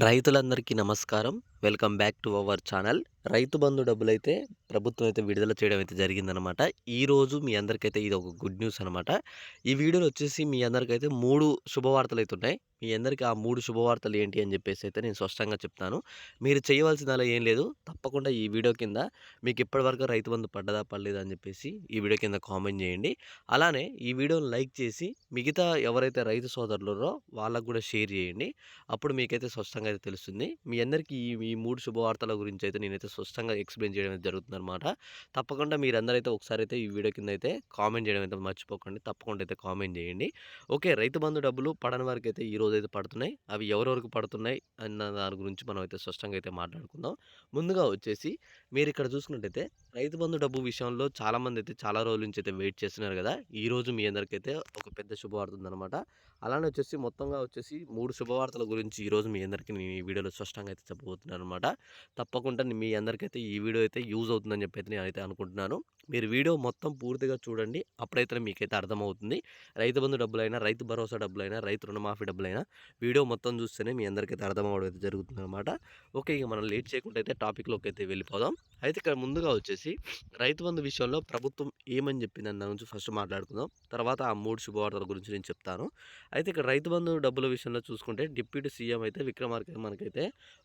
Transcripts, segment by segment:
రైతులందరికీ నమస్కారం. Welcome back to our channel. Rythu Bandhu డబ్బులైతే ప్రభుత్వం అయితే విడుదల చేయడం అయితే జరిగిందనమాట. ఈరోజు మీ అందరికైతే ఇదొక గుడ్ న్యూస్ అనమాట. ఈ వీడియోలో వచ్చేసి మీ అందరికైతే 3 శుభవార్తలైతున్నాయి. మీ అందరికి ఆ 3 శుభవార్తలు ఏంటి అని చెప్పేసి అయితే నేను స్పష్టంగా చెప్తాను. మీరు చేయవలసిందల్లా ఏం లేదు. తప్పకుండా ఈ వీడియో కింద మీకు ఇప్పటివరకు రైతు బంధు పడ్డదా? పడలేదా? అని చెప్పేసి ఈ వీడియో కింద కామెంట్ చేయండి. అలానే ఈ వీడియోని లైక్ చేసి మిగతా ఎవరైతే రైతు సోదరులున్నారో వాళ్ళకి కూడా షేర్ చేయండి. అప్పుడు మీకైతే స్పష్టంగా అయితే తెలుస్తుంది. మీ అందరికీ ఈ 3 శుభవార్తల గురించి అయితే నేనైతే స్పష్టంగా ఎక్స్‌ప్లెయిన్ చేయడం అయితే జరుగుతుందనమాట. తప్పకుండా మీరందరైతే ఒకసారైతే ఈ వీడియో కింద అయితే కామెంట్ చేయడం అయితే మర్చిపోకండి. తప్పకుండా అయితే కామెంట్ చేయండి. ఓకే. రైతు బంధు డబ్బులు పడని వారికైతే ఈరోజైతే పడుతున్నాయి. అవి ఎవరెవరికి పడుతున్నాయి అన్న దాని గురించి మనం అయితే స్పష్టంగా అయితే మాట్లాడుకుందాం. ముందుగా వచ్చేసి మీరిక్కడ చూసుకున్నట్టయితే రైతు బంధు డబ్బు విషయంలో చాలామంది అయితే చాలా రోజుల నుంచి అయితే వెయిట్ చేస్తున్నారు కదా! ఈరోజు మీ అందరికైతే ఒక పెద్ద శుభవార్త ఉందనమాట. అలానే వచ్చేసి మొత్తంగా వచ్చేసి 3 శుభవార్తల గురించి ఈరోజు మీ అందరికీ నేను ఈ వీడియోలో స్పష్టంగా అయితే చెప్పబోతున్నాననమాట. తప్పకుండా మీ అందరికైతే ఈ వీడియో అయితే యూజ్ అవుతుందని చెప్పైతే నేనైతే అనుకుంటున్నాను. మీరు వీడియో మొత్తం పూర్తిగా చూడండి. అప్పుడైతే మీకైతే అర్థమవుతుంది. రైతు బంధు డబ్బులైనా, రైతు భరోసా డబ్బులైనా, రైతు రుణమాఫీ డబ్బులైనా వీడియో మొత్తం చూస్తేనే మీ అందరికైతే అర్థమవ్వడం అయితే జరుగుతుందనమాట. ఓకే. ఇక మనం లేట్ చేయకుండా అయితే టాపిక్‌లోకి అయితే వెళ్ళిపోదాం. అయితే ఇక్కడ ముందుగా వచ్చేసి రైతు బంధు విషయంలో ప్రభుత్వం ఏమని చెప్పిందని దాని గురించి ఫస్ట్ మాట్లాడుకుందాం. తర్వాత ఆ 3 శుభవార్తల గురించి నేను చెప్తాను. అయితే ఇక్కడ రైతు బంధు డబ్బుల విషయంలో చూసుకుంటే డిప్యూటీ సీఎం అయితే విక్రమార్క మనకైతే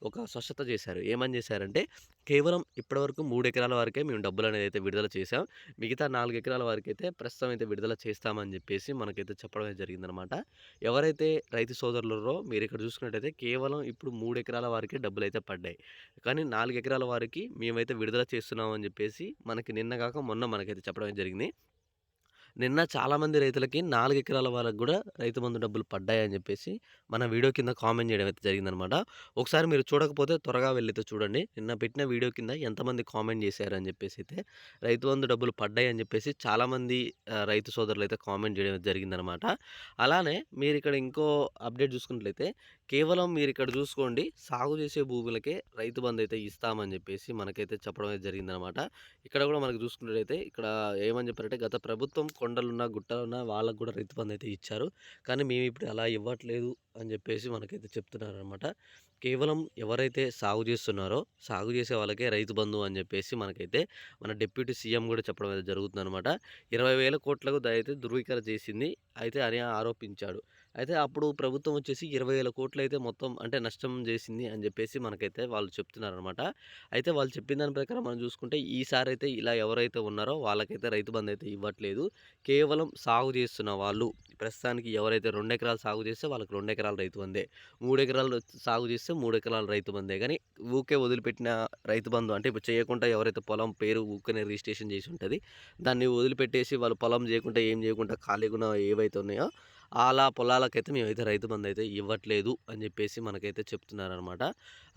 ఒక స్పష్టత చేశారు. ఏమని చేశారంటే కేవలం ఇప్పటివరకు 3 ఎకరాల వరకే మేము డబ్బులనేది అయితే విడుదల చేశాం. మిగతా 4 ఎకరాల వరకైతే ప్రస్తుతం అయితే విడుదల చేస్తామని చెప్పేసి మనకైతే చెప్పడం అయితే జరిగిందనమాట. ఎవరైతే రైతు సోదరులున్నారో మీరు ఇక్కడ చూసుకున్నట్టయితే కేవలం ఇప్పుడు 3 ఎకరాల వారికే డబ్బులైతే పడ్డాయి. కానీ 4 ఎకరాల వారికి మేమైతే విడుదల చేస్తున్నాం అని చెప్పేసి మనకి నిన్న కాక మొన్న మనకైతే చెప్పడం అయితే జరిగింది. నిన్న చాలామంది రైతులకి 4 ఎకరాల వాళ్ళకి గూడా రైతు బంధు డబ్బులు పడ్డాయని జెప్పేసి, మన వీడియో కింద కామెంట్ జేయడం అయితే జరిగిందనమాట. ఒకసారి మీరు చూడకపోతే త్వరగా వెళ్లితే చూడండి. నిన్న పెట్టిన వీడియో కింద ఎంతమంది కామెంట్ జేశారని జెప్పేసైతే, రైతు బంధు డబ్బులు పడ్డాయని జెప్పేసి చాలామంది రైతు సోదరులైతే కామెంట్ జేయడం అయితే జరిగిందనమాట. అలానే మీరిక్కడ ఇంకో అప్డేట్ జూసుకున్నట్లయితే, కేవలం మీరిక్కడ జూసుకోండి సాగు జేసే భూములకే రైతు బంధైతే ఇస్తామని జెప్పేసి మనకైతే చెప్పడం అయితే జరిగిందనమాట. ఇక్కడ గూడా మనకు చూసుకున్నట్టయితే ఇక్కడ ఏమని చెప్పారంటే గత ప్రభుత్వం కొండలున్నా, గుట్టలున్నా వాళ్ళకి గూడా రైతు బంధైతే ఇచ్చారు. కానీ మేమిప్పుడు అలా ఇవ్వట్లేదు అని జెప్పేసి మనకైతే చెప్తున్నారనమాట. కేవలం ఎవరైతే సాగు జేస్తున్నారో, సాగు జేసే వాళ్ళకే రైతు బంధు అని జెప్పేసి మనకైతే మన డిప్యూటీ సీఎం గూడా చెప్పడం అయితే జరుగుతుందనమాట. 20,000 కోట్లకు దయైతే ధృవీకరణ చేసింది అయితే అని ఆరోపించాడు. అయితే అప్పుడు ప్రభుత్వం వచ్చేసి 20,000 కోట్లయితే మొత్తం అంటే నష్టం జేసింది అని జెప్పేసి మనకైతే వాళ్ళు చెప్తున్నారనమాట. అయితే వాళ్ళు చెప్పిన దాని ప్రకారం మనం చూసుకుంటే ఈసారైతే ఇలా ఎవరైతే ఉన్నారో వాళ్ళకైతే రైతు బంధైతే ఇవ్వట్లేదు. కేవలం సాగు చేస్తున్న వాళ్ళు ప్రస్తుతానికి ఎవరైతే 2 ఎకరాలు సాగు చేస్తే వాళ్ళకి 2 ఎకరాల రైతు బందే. 3 ఎకరాలు సాగు చేస్తే 3 ఎకరాల రైతు బందే. గానీ ఊకే వదిలిపెట్టిన రైతు బంధు అంటే ఇప్పుడు చేయకుండా ఎవరైతే పొలం పేరు ఊకనే రిజిస్ట్రేషన్ చేసి ఉంటది. దాన్ని వదిలిపెట్టేసి వాళ్ళు పొలం చేయకుండా ఏం చేయకుండా ఖాళీగున్న ఏవైతే ఉన్నాయో అలా పొలాలకైతే మేమైతే రైతు బంధైతే ఇవ్వట్లేదు అని చెప్పేసి మనకైతే చెప్తున్నారనమాట.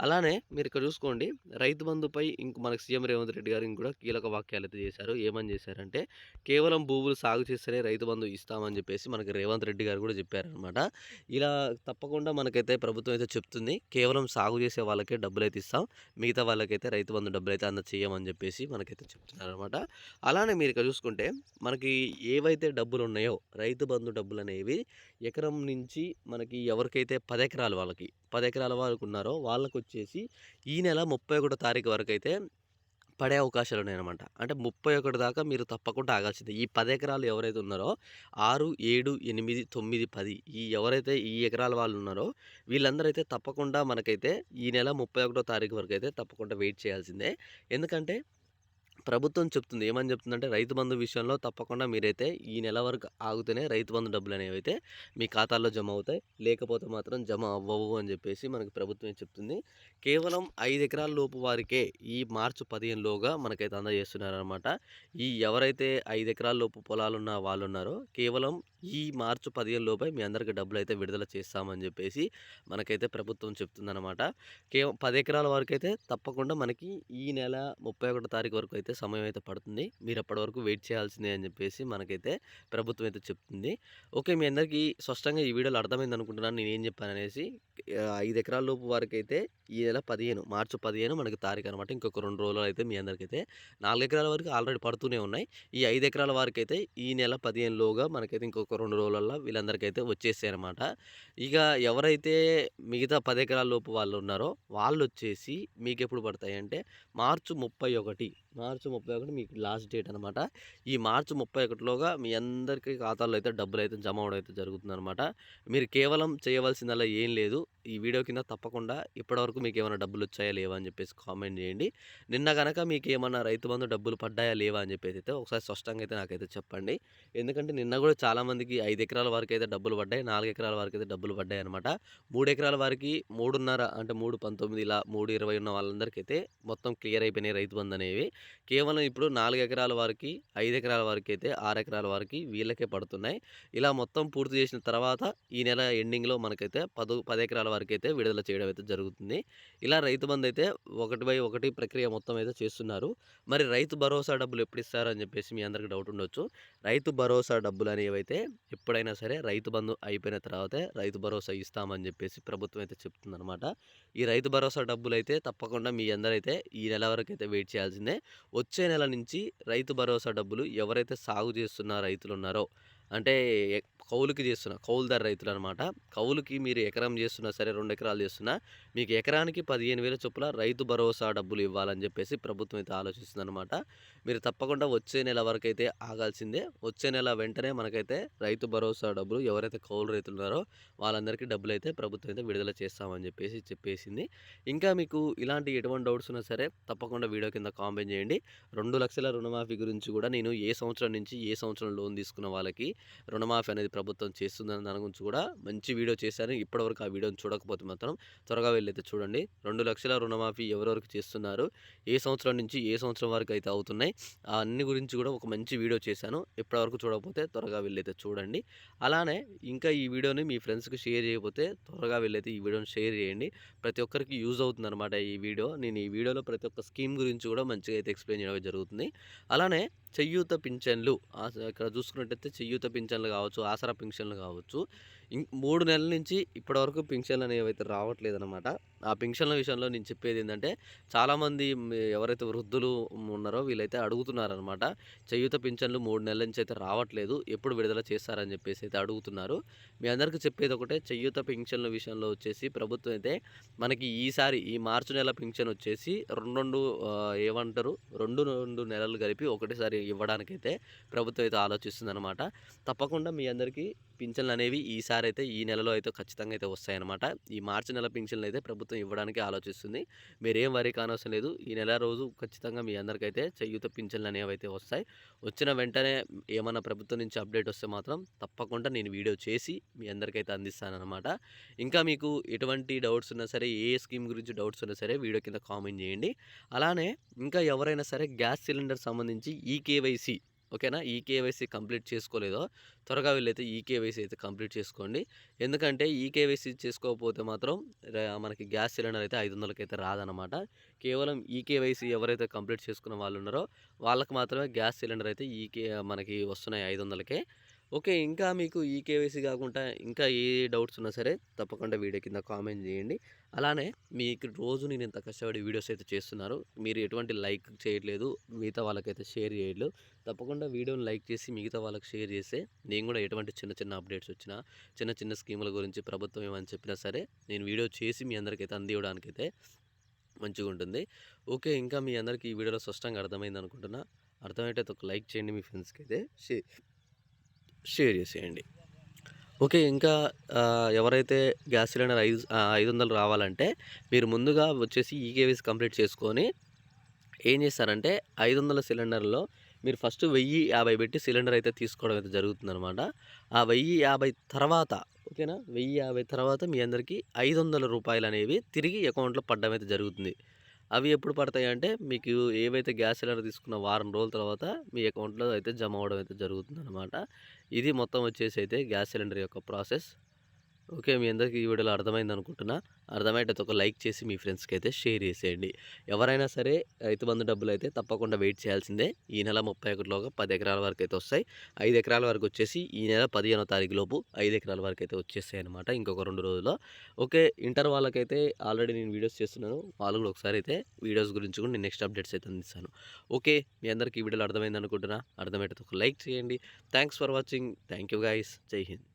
అలానే మీరిక్కడ చూసుకోండి రైతు బంధుపై ఇంక మనకు సీఎం రేవంత్ రెడ్డి గారు ఇంక కూడా కీలక వ్యాఖ్యలైతే చేశారు. ఏమని చేశారంటే, కేవలం భూములు సాగు చేస్తేనే రైతు బంధు ఇస్తామని చెప్పేసి మనకి రేవంత్ రెడ్డి గారు కూడా చెప్పారనమాట. ఇలా తప్పకుండా మనకైతే ప్రభుత్వం అయితే చెప్తుంది. కేవలం సాగు చేసే వాళ్ళకే డబ్బులైతే ఇస్తాం. మిగతా వాళ్ళకైతే రైతు బంధు డబ్బులైతే అందచేయమని చెప్పేసి మనకైతే చెప్తున్నారనమాట. అలానే మీరిక్కడ చూసుకుంటే మనకి ఏవైతే డబ్బులున్నాయో రైతు బంధు డబ్బులనేవి ఎకరం నుంచి మనకి ఎవరికైతే 10 ఎకరాలు వాళ్ళకి 10 ఎకరాల వరకు ఉన్నారో వాళ్ళకొచ్చేసి ఈ నెల 31 తారీఖు వరకైతే పడే అవకాశాలున్నాయనమాట. అంటే 31 దాకా మీరు తప్పకుండా ఆగాల్సిందే. ఈ 10 ఎకరాలు ఎవరైతే ఉన్నారో 6, 7, 8, 9, 10 ఈ ఎవరైతే ఈ ఎకరాల వాళ్ళున్నారో వీళ్ళందరూ అయితే తప్పకుండా మనకైతే ఈ నెల 31 తారీఖు వరకైతే తప్పకుండా వెయిట్ చేయాల్సిందే. ఎందుకంటే ప్రభుత్వం చెప్తుంది. ఏమని చెప్తుందంటే రైతు బంధు విషయంలో తప్పకుండా మీరైతే ఈ నెల వరకు ఆగితేనే రైతు బంధు డబ్బులనేవైతే మీ ఖాతాల్లో జమ అవుతాయి. లేకపోతే మాత్రం జమ అవ్వవు అని చెప్పేసి మనకు ప్రభుత్వమే చెప్తుంది. కేవలం 5 ఎకరాల లోపు వారికే ఈ మార్చి 15 లోగా మనకైతే అందజేస్తున్నారనమాట. ఈ ఎవరైతే 5 ఎకరాల లోపు పొలాలున్న వాళ్ళున్నారో కేవలం ఈ మార్చి 15 లోపే మీ అందరికి డబ్బులైతే విడుదల చేస్తామని చెప్పేసి మనకైతే ప్రభుత్వం చెప్తుందనమాట. 10 ఎకరాల వరకైతే తప్పకుండా మనకి ఈ నెల 31 తారీఖు వరకు అయితే సమయం అయితే పడుతుంది. మీరప్పటి వరకు వెయిట్ చేయాల్సిందే అని చెప్పేసి మనకైతే ప్రభుత్వం అయితే చెప్తుంది. ఓకే. మీ అందరికీ స్పష్టంగా ఈ వీడియోలో అర్థమైందనుకుంటున్నాను నేనేం చెప్పాననేసి. 5 ఎకరాల లోపు వరకైతే ఈ నెల 15 మార్చి 15 మనకి తారీఖనమాట. ఇంకొక 2 రోజుల్లో అయితే మీ అందరికైతే 4 ఎకరాల వరకు ఆల్రెడీ పడుతూనే ఉన్నాయి. ఈ 5 ఎకరాల వారికైతే ఈ నెల 15 లోగా మనకైతే ఇంకొక 2 రోజులల్లో వీళ్ళందరికైతే వచ్చేసాయనమాట. ఇక ఎవరైతే మిగతా 10 ఎకరాల లోపు వాళ్ళున్నారో వాళ్ళొచ్చేసి మీకెప్పుడు పడతాయంటే మార్చి 31 మీకు లాస్ట్ డేట్ అనమాట. ఈ మార్చి 31లోగా మీ అందరికీ ఖాతాల్లో అయితే డబ్బులైతే జమ అవ్వడం అయితే జరుగుతుందనమాట. మీరు కేవలం చేయవలసిందల్లా ఏం లేదు. ఈ వీడియో కింద తప్పకుండా ఇప్పటివరకు మీకేమైనా డబ్బులొచ్చాయా లేవా అని చెప్పేసి కామెంట్ చేయండి. నిన్న గనక మీకేమన్నా రైతు బంధు డబ్బులు పడ్డాయా లేవా అని చెప్పేసైతే ఒకసారి స్పష్టంగా అయితే నాకైతే చెప్పండి. ఎందుకంటే నిన్న గూడా చాలామందికి 5 ఎకరాల వరకైతే డబ్బులు పడ్డాయి. 4 ఎకరాల వరకైతే డబ్బులు పడ్డాయనమాట. 3 ఎకరాల వారికి 3.5 అంటే 3.19 ఇలా 3.20 ఉన్న వాళ్ళందరికైతే మొత్తం క్లియర్ అయిపోయినాయి రైతు బంధు అనేవి. కేవలం ఇప్పుడు 4 ఎకరాల వారికి, 5 ఎకరాల వారికైతే, 6 ఎకరాల వారికి వీళ్ళకే పడుతున్నాయి. ఇలా మొత్తం పూర్తి చేసిన తర్వాత ఈ నెల ఎండింగ్‌లో మనకైతే 10 ఎకరాల వరకైతే విడుదల చేయడం అయితే జరుగుతుంది. ఇలా రైతు బంధైతే 1/1 ప్రక్రియ మొత్తం అయితే చేస్తున్నారు. మరి రైతు భరోసా డబ్బులు ఎప్పుడిస్తారు అని చెప్పేసి మీ అందరికి డౌట్ ఉండొచ్చు. రైతు భరోసా డబ్బులనేవైతే ఎప్పుడైనా సరే రైతు బంధు అయిపోయిన తర్వాతే రైతు భరోసా ఇస్తామని చెప్పేసి ప్రభుత్వం అయితే చెప్తుందనమాట. ఈ రైతు భరోసా డబ్బులైతే తప్పకుండా మీ అందరైతే ఈ నెల వరకైతే వెయిట్ చేయాల్సిందే. వచ్చే నెల నుంచి రైతు భరోసా డబ్బులు ఎవరైతే సాగు చేస్తున్న రైతులున్నారో అంటే కౌలుకి చేస్తున్న కౌలుదారు రైతులనమాట. కౌలుకి మీరు ఎకరం చేస్తున్నా సరే, 2 ఎకరాలు చేస్తున్నా మీకు ఎకరానికి 15,000 చొప్పున రైతు భరోసా డబ్బులు ఇవ్వాలని చెప్పేసి ప్రభుత్వం అయితే ఆలోచిస్తుందనమాట. మీరు తప్పకుండా వచ్చే నెల వరకైతే ఆగాల్సిందే. వచ్చే నెల వెంటనే మనకైతే రైతు భరోసా డబ్బులు ఎవరైతే కౌలు రైతులున్నారో వాళ్ళందరికీ డబ్బులైతే ప్రభుత్వం అయితే విడుదల చేస్తామని చెప్పేసి చెప్పేసింది. ఇంకా మీకు ఇలాంటి ఎటువంటి డౌట్స్ ఉన్నా సరే తప్పకుండా వీడియో కింద కామెంట్ చేయండి. 2,00,000 రుణమాఫీ గురించి కూడా నేను ఏ సంవత్సరం నుంచి ఏ సంవత్సరం లోన్ తీసుకున్న వాళ్ళకి రుణమాఫీ అనేది ప్రభుత్వం చేస్తుందని దాని గురించి కూడా మంచి వీడియో చేశాను. ఇప్పటివరకు ఆ వీడియోని చూడకపోతే మాత్రం త్వరగా వెళ్ళైతే చూడండి. 2,00,000 రుణమాఫీ ఎవరెవరికి చేస్తున్నారు, ఏ సంవత్సరం నుంచి ఏ సంవత్సరం వరకు అయితే అవుతున్నాయి, అన్ని గురించి కూడా ఒక మంచి వీడియో చేశాను. ఇప్పటివరకు చూడకపోతే త్వరగా వెళ్ళైతే చూడండి. అలానే ఇంకా ఈ వీడియోని మీ ఫ్రెండ్స్కి షేర్ చేయకపోతే త్వరగా వెళ్ళైతే ఈ వీడియోని షేర్ చేయండి. ప్రతి ఒక్కరికి యూజ్ అవుతుందన్నమాట ఈ వీడియో. నేను ఈ వీడియోలో ప్రతి ఒక్క స్కీమ్ గురించి కూడా మంచిగా అయితే ఎక్స్ప్లెయిన్ చేయడం జరుగుతుంది. అలానే చేయూత పింఛన్లు ఇక్కడ చూసుకున్నట్టయితే చేయూత పింఛన్లు కావచ్చు, ఆసరా పింఛన్లు కావచ్చు, 3 నెలల నుంచి ఇప్పటివరకు పింఛన్లు అనేవి అయితే రావట్లేదనమాట. ఆ పింఛన్ల విషయంలో నేను చెప్పేది ఏంటంటే చాలామంది ఎవరైతే వృద్ధులు ఉన్నారో వీళ్ళైతే అడుగుతున్నారనమాట. చేయూత పింఛన్లు 3 నెలల నుంచి అయితే రావట్లేదు, ఎప్పుడు విడుదల చేస్తారని చెప్పేసి అయితే అడుగుతున్నారు. మీ అందరికీ చెప్పేది ఒకటే, చేయూత పింఛన్ల విషయంలో వచ్చేసి ప్రభుత్వం అయితే మనకి ఈసారి ఈ మార్చి నెల పింఛన్ వచ్చేసి ఏమంటారు 2 నెలలు కలిపి ఒకటేసారి ఇవ్వడానికైతే ప్రభుత్వం అయితే ఆలోచిస్తుందనమాట. తప్పకుండా మీ అందరికీ పింఛన్లు అనేవి ఈసారి అయితే ఈ నెలలో అయితే ఖచ్చితంగా అయితే వస్తాయన్నమాట. ఈ మార్చి నెల పింఛన్లు అయితే ప్రభుత్వం ఇవ్వడానికి ఆలోచిస్తుంది. మీరేం వరి కానవసరం లేదు. ఈ నెల రోజు ఖచ్చితంగా మీ అందరికైతే చేయూత పింఛన్లు అనేవి అయితే వస్తాయి. వచ్చిన వెంటనే ఏమన్నా ప్రభుత్వం నుంచి అప్డేట్ వస్తే మాత్రం తప్పకుండా నేను వీడియో చేసి మీ అందరికైతే అందిస్తానన్నమాట. ఇంకా మీకు ఎటువంటి డౌట్స్ ఉన్నా సరే, ఏ స్కీమ్ గురించి డౌట్స్ ఉన్నా సరే వీడియో కింద కామెంట్ చేయండి. అలానే ఇంకా ఎవరైనా సరే గ్యాస్ సిలిండర్ సంబంధించి ఈకేవైసీ ఓకేనా, ఈకేవైసీ కంప్లీట్ చేసుకోలేదో త్వరగా వీళ్ళైతే ఈకేవైసీ అయితే కంప్లీట్ చేసుకోండి. ఎందుకంటే ఈకేవైసీ చేసుకోకపోతే మాత్రం మనకి గ్యాస్ సిలిండర్ అయితే 500కి అయితే రాదనమాట. కేవలం ఈకేవైసీ ఎవరైతే కంప్లీట్ చేసుకున్న వాళ్ళు ఉన్నారో వాళ్ళకి మాత్రమే గ్యాస్ సిలిండర్ అయితే మనకి వస్తున్నాయి 500కే. ఓకే. ఇంకా మీకు ఈకేవైసీ కాకుండా ఇంకా ఏ డౌట్స్ ఉన్నా సరే తప్పకుండా వీడియో కింద కామెంట్ చేయండి. అలానే మీకు రోజు నేను ఇంత కష్టపడి వీడియోస్ అయితే చేస్తున్నారు, మీరు ఎటువంటి లైక్ చేయట్లేదు, మిగతా వాళ్ళకైతే షేర్ చేయట్లేదు. తప్పకుండా వీడియోని లైక్ చేసి మిగతా వాళ్ళకి షేర్ చేస్తే నేను కూడా ఎటువంటి చిన్న చిన్న అప్డేట్స్ వచ్చినా, చిన్న చిన్న స్కీముల గురించి ప్రభుత్వం ఏమని చెప్పినా సరే నేను వీడియో చేసి మీ అందరికైతే అందివ్వడానికైతే మంచిగా ఉంటుంది. ఓకే. ఇంకా మీ అందరికీ ఈ వీడియోలో స్పష్టంగా అర్థమైంది అనుకుంటున్నా. అర్థమైతే ఒక లైక్ చేయండి, మీ ఫ్రెండ్స్కి అయితే షేర్ చేసేయండి. ఓకే. ఇంకా ఎవరైతే గ్యాస్ సిలిండర్ 500 రావాలంటే మీరు ముందుగా వచ్చేసి ఈకేవైసీ కంప్లీట్ చేసుకొని ఏం చేస్తారంటే 500 సిలిండర్లో మీరు ఫస్ట్ 1,050 పెట్టి సిలిండర్ అయితే తీసుకోవడం అయితే జరుగుతుందనమాట. ఆ 1,050 తర్వాత ఓకేనా, 1,050 తర్వాత మీ అందరికీ రూ. 500 అనేవి తిరిగి అకౌంట్లో పడడం అయితే జరుగుతుంది. అవి ఎప్పుడు పడతాయి అంటే మీకు ఏవైతే గ్యాస్ సిలిండర్ తీసుకున్న వారం రోజుల తర్వాత మీ అకౌంట్లో అయితే జమ అవ్వడం అయితే జరుగుతుందనమాట. ఇది మొత్తం వచ్చేసి అయితే గ్యాస్ సిలిండర్ యొక్క ప్రాసెస్. ఓకే. మీ అందరికీ ఈ వీడియోలో అర్థమైందనుకుంటున్నా. అర్థమయ్యేటైతే ఒక లైక్ చేసి మీ ఫ్రెండ్స్‌కైతే షేర్ చేసేయండి. ఎవరైనా సరే రైతు బంధు డబ్బులైతే తప్పకుండా వెయిట్ చేయాల్సిందే. ఈ నెల 31లోగా 10 ఎకరాల వరకైతే వస్తాయి. 5 ఎకరాల వరకొచ్చేసి ఈ నెల 15వ తారీఖు లోపు 5 ఎకరాల వరకైతే వచ్చేస్తాయన్నమాట. ఇంకొక 2 రోజుల్లో. ఓకే. ఇంటర్ వాళ్ళకైతే ఆల్రెడీ నేను వీడియోస్ చేస్తున్నాను. వాళ్ళు కూడా ఒకసారి అయితే వీడియోస్ గురించి కూడా నేను నెక్స్ట్ అప్డేట్స్ అయితే అందిస్తాను. ఓకే. మీ అందరికీ ఈ వీడియోలో అర్థమైందనుకుంటున్నా. అర్థమయ్యేటైతే ఒక లైక్ చేయండి. Thanks for watching. Thank you guys. జై హింద్.